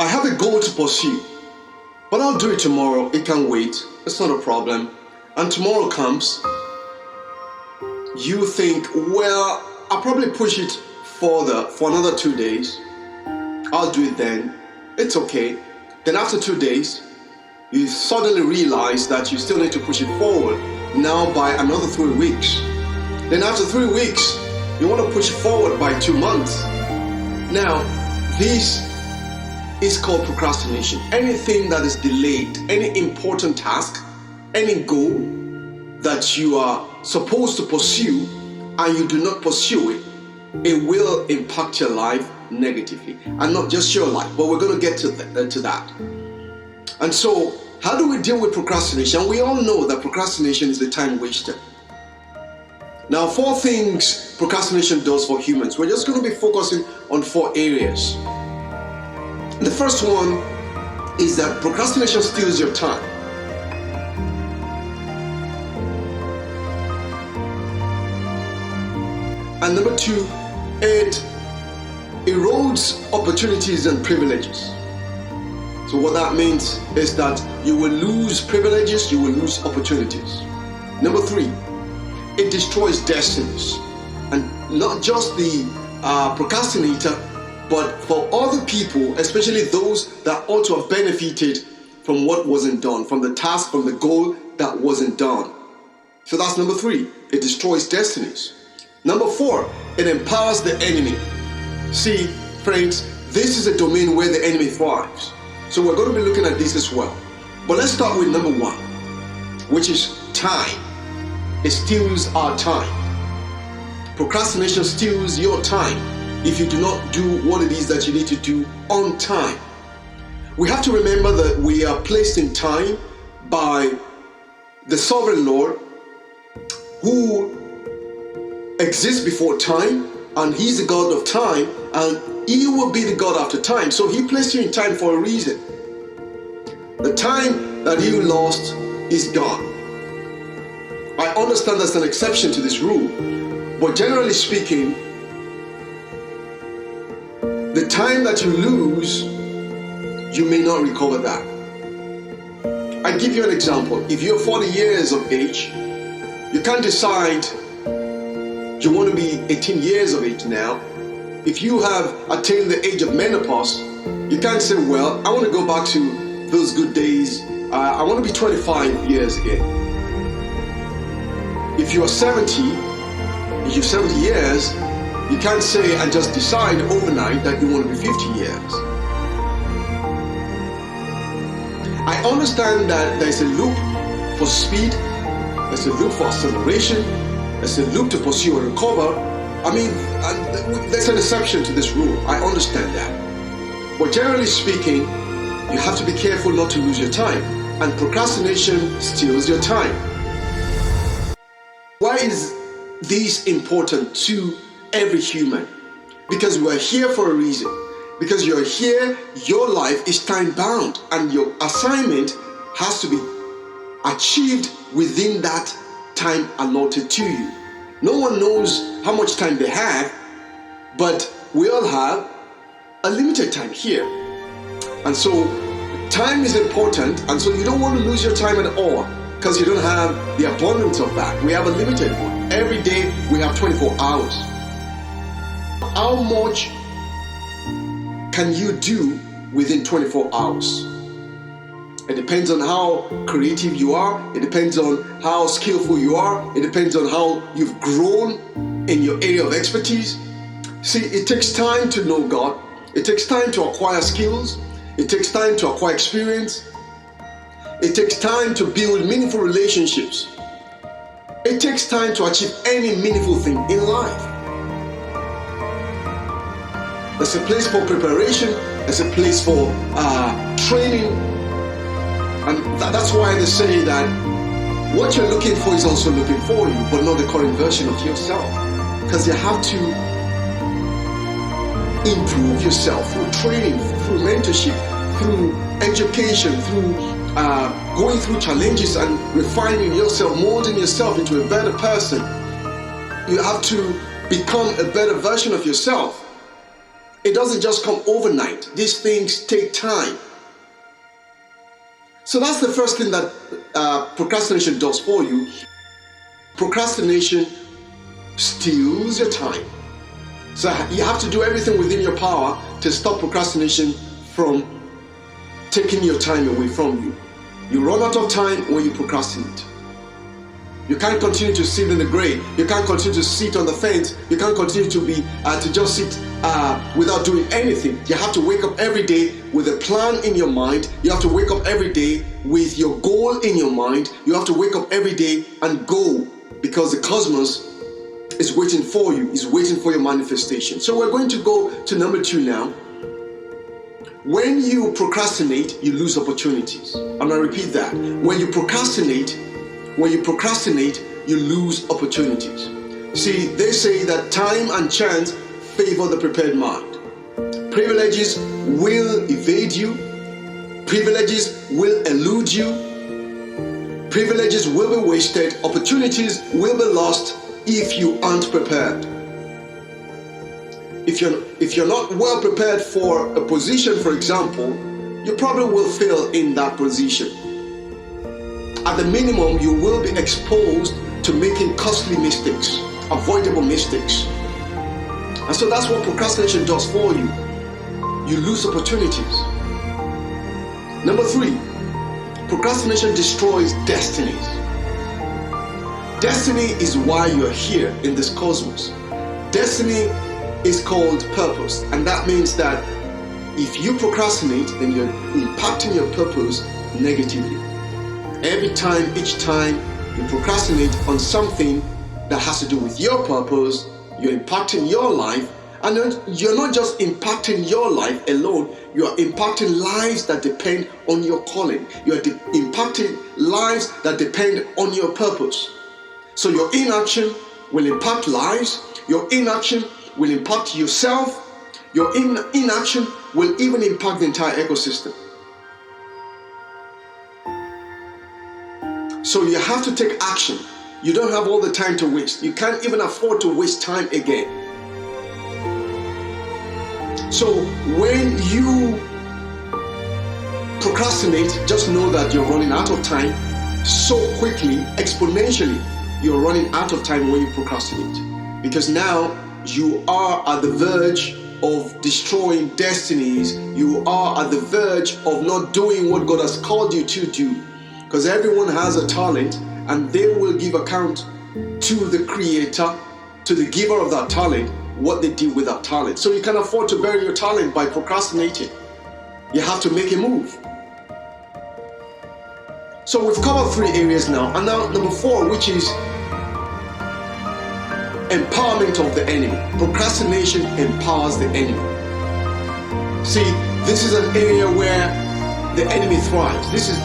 I have a goal to pursue, but I'll do it tomorrow. It can wait. It's not a problem. And tomorrow comes, you think, well, I'll probably push it further for another 2 days. I'll do it then. It's okay. Then after 2 days, you suddenly realize that you still need to push it forward now by another 3 weeks. Then after 3 weeks, you want to push it forward by 2 months. Now, this is called procrastination. Anything that is delayed, any important task, any goal that you are supposed to pursue and you do not pursue it, it will impact your life negatively. And not just your life, but we're going to get to that. And so, how do we deal with procrastination? We all know that procrastination is a time waster. Now, 4 things procrastination does for humans. We're just going to be focusing on 4 areas. The first one is that procrastination steals your time. And number 2, it erodes opportunities and privileges. So what that means is that you will lose privileges, you will lose opportunities. Number 3, it destroys destinies. And not just the procrastinator, but for other people, especially those that ought to have benefited from what wasn't done, from the task, from the goal that wasn't done. So that's number 3, it destroys destinies. Number 4, it empowers the enemy. See, friends, this is a domain where the enemy thrives. So we're going to be looking at this as well. But let's start with number 1, which is time. It steals our time. Procrastination steals your time if you do not do what it is that you need to do on time. We have to remember that we are placed in time by the sovereign Lord who exists before time, and he's the God of time, and he will be the God after time. So he placed you in time for a reason. The time that you lost is gone. I understand there's an exception to this rule, but generally speaking, the time that you lose, you may not recover that. I give you an example. If you're 40 years of age, you can't decide you want to be 18 years of age now. If you have attained the age of menopause, you can't say, well, I want to go back to those good days. I want to be 25 years again. If you are 70, if you're 70 years, you can't say and just decide overnight that you want to be 50 years. I understand that there's a loop for speed, there's a loop for acceleration, there's a loop to pursue and recover. I mean, there's an exception to this rule. I understand that. But generally speaking, you have to be careful not to lose your time. And procrastination steals your time. Why is this important to every human? Because we are here for a reason. Because you're here, your life is time bound, and your assignment has to be achieved within that time allotted to you. No one knows how much time they have, but we all have a limited time here. And so time is important, and so you don't want to lose your time at all, because you don't have the abundance of that. We have a limited one. Every day we have 24 hours. How much can you do within 24 hours? It depends on how creative you are. It depends on how skillful you are. It depends on how you've grown in your area of expertise. See, it takes time to know God. It takes time to acquire skills. It takes time to acquire experience. It takes time to build meaningful relationships. It takes time to achieve any meaningful thing in life. There's a place for preparation. There's a place for training. And that's why they say that what you're looking for is also looking for you, but not the current version of yourself. Because you have to improve yourself through training, through mentorship, through education, through going through challenges and refining yourself, molding yourself into a better person. You have to become a better version of yourself. It doesn't just come overnight. These things take time. So that's the first thing that procrastination does for you. Procrastination steals your time. So you have to do everything within your power to stop procrastination from taking your time away from you. You run out of time when you procrastinate. You can't continue to sit in the grave. You can't continue to sit on the fence. You can't continue to be to just sit without doing anything. You have to wake up every day with a plan in your mind. You have to wake up every day with your goal in your mind. You have to wake up every day and go, because the cosmos is waiting for you. Is waiting for your manifestation. So we're going to go to number 2 now. When you procrastinate, you lose opportunities. I'm going to repeat that. When you procrastinate, you lose opportunities. See, they say that time and chance favor the prepared mind. Privileges will evade you. Privileges will elude you. Privileges will be wasted. Opportunities will be lost if you aren't prepared. If you're not well prepared for a position, for example, you probably will fail in that position. At the minimum, you will be exposed to making costly mistakes, avoidable mistakes. And so that's what procrastination does for you. You lose opportunities. Number 3, procrastination destroys destinies. Destiny is why you're here in this cosmos. Destiny is called purpose, and that means that if you procrastinate, then you're impacting your purpose negatively. Each time you procrastinate on something that has to do with your purpose, you're impacting your life. And you're not just impacting your life alone, you are impacting lives that depend on your calling. You are impacting lives that depend on your purpose. So your inaction will impact lives. Your inaction will impact yourself. Your inaction will even impact the entire ecosystem. So you have to take action. You don't have all the time to waste. You can't even afford to waste time again. So when you procrastinate, just know that you're running out of time so quickly, exponentially. You're running out of time when you procrastinate. Because now you are at the verge of destroying destinies. You are at the verge of not doing what God has called you to do. Because everyone has a talent, and they will give account to the Creator, to the giver of that talent, what they did with that talent. So you can afford to bury your talent by procrastinating. You have to make a move. So we've covered 3 areas now, and now number 4, which is empowerment of the enemy. Procrastination empowers the enemy. See, this is an area where the enemy thrives. This is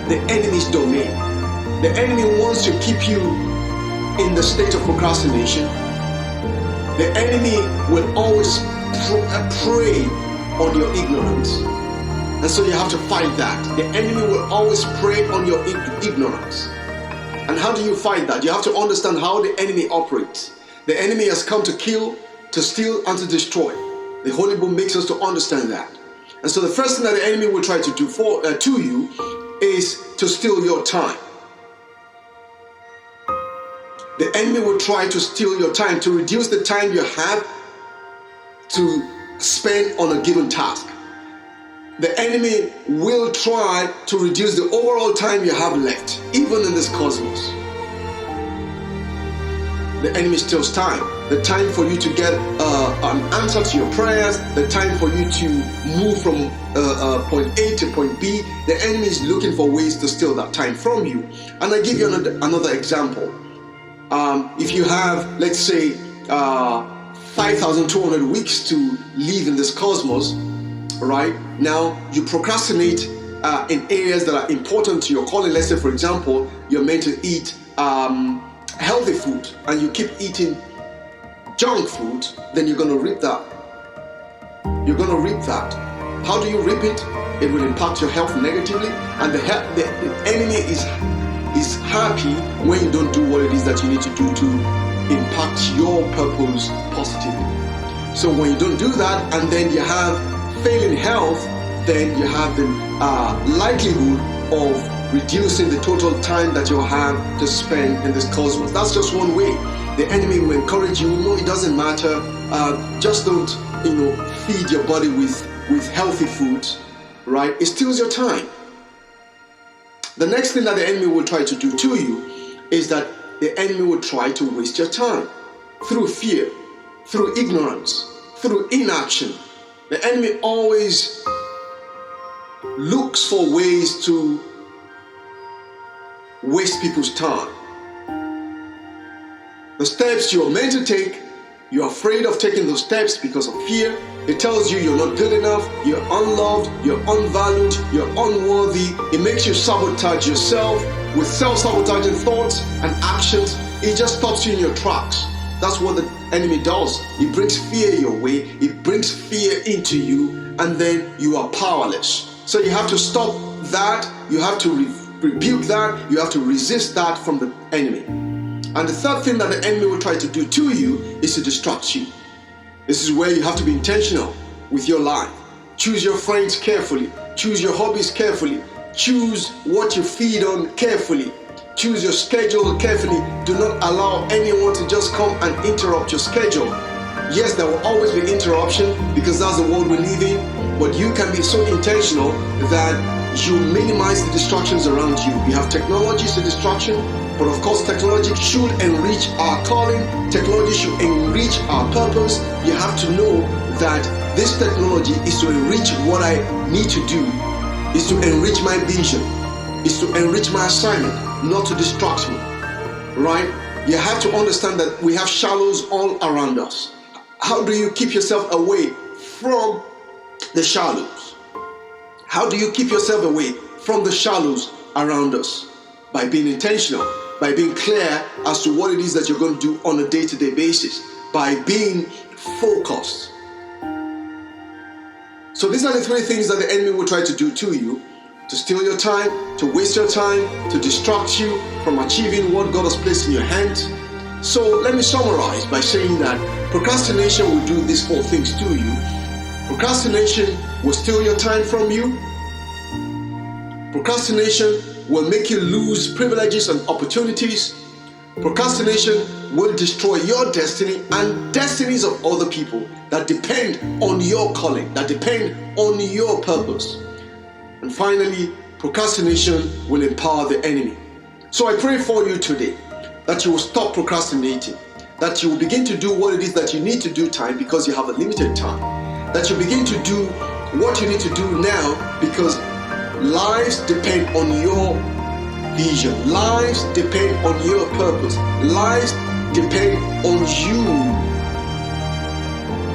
the enemy's domain. The enemy wants to keep you in the state of procrastination. The enemy will always prey on your ignorance. And so you have to fight that. The enemy will always prey on your ignorance. And how do you fight that? You have to understand how the enemy operates. The enemy has come to kill, to steal, and to destroy. The Holy Book makes us to understand that. And so the first thing that the enemy will try to do to you is to steal your time. The enemy will try to steal your time, to reduce the time you have to spend on a given task. The enemy will try to reduce the overall time you have left, even in this cosmos. The enemy steals time. The time for you to get an answer to your prayers, the time for you to move from point A to point B. The enemy is looking for ways to steal that time from you. And I give you another example. If you have, let's say, 5,200 weeks to live in this cosmos, right? Now you procrastinate in areas that are important to your calling. Let's say, for example, you're meant to eat healthy food and you keep eating junk food, then you're going to reap that. You're going to reap that. How do you reap it? It will impact your health negatively, and the enemy is happy when you don't do what it is that you need to do to impact your purpose positively. So when you don't do that, and then you have failing health, then you have the likelihood of reducing the total time that you have to spend in this cosmos. That's just one way. The enemy will encourage you. No, it doesn't matter. Just don't, feed your body with healthy foods, right? It steals your time. The next thing that the enemy will try to do to you is that the enemy will try to waste your time through fear, through ignorance, through inaction. The enemy always looks for ways to waste people's time. The steps you're meant to take, you're afraid of taking those steps because of fear. It tells you you're not good enough, you're unloved, you're unvalued, you're unworthy. It makes you sabotage yourself with self-sabotaging thoughts and actions. It just stops you in your tracks. That's what the enemy does. He brings fear your way. It brings fear into you, and then you are powerless. So you have to stop that. You have to rebuke that. You have to resist that from the enemy. And the third thing that the enemy will try to do to you is to distract you. This is where you have to be intentional with your life. Choose your friends carefully. Choose your hobbies carefully. Choose what you feed on carefully. Choose your schedule carefully. Do not allow anyone to just come and interrupt your schedule. Yes, there will always be interruption because that's the world we live in, but you can be so intentional that you minimize the distractions around you. We have technology as a distraction, but of course technology should enrich our calling. Technology should enrich our purpose. You have to know that this technology is to enrich what I need to do, is to enrich my vision, is to enrich my assignment, not to distract me, right? You have to understand that we have shallows all around us. How do you keep yourself away from the shallows? How do you keep yourself away from the shallows around us? By being intentional, by being clear as to what it is that you're going to do on a day-to-day basis, by being focused. So these are the three things that the enemy will try to do to you: to steal your time, to waste your time, to distract you from achieving what God has placed in your hands. So let me summarize by saying that procrastination will do these four things to you. Procrastination will steal your time from you. Procrastination will make you lose privileges and opportunities. Procrastination will destroy your destiny and destinies of other people that depend on your calling, that depend on your purpose. And finally, procrastination will empower the enemy. So I pray for you today that you will stop procrastinating, that you will begin to do what it is that you need to do time because you have a limited time, that you begin to do what you need to do now because lives depend on your vision, lives depend on your purpose, lives depend on you.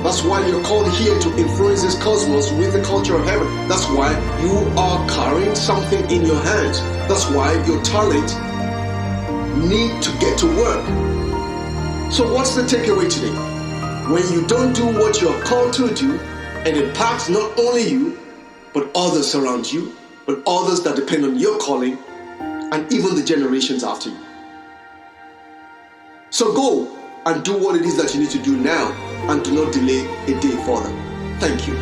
That's why you're called here to influence this cosmos with the culture of heaven. That's why you are carrying something in your hands. That's why your talent need to get to work. So what's the takeaway today? When you don't do what you're called to do, it impacts not only you, but others around you, but others that depend on your calling, and even the generations after you. So go and do what it is that you need to do now, and do not delay a day further. Thank you.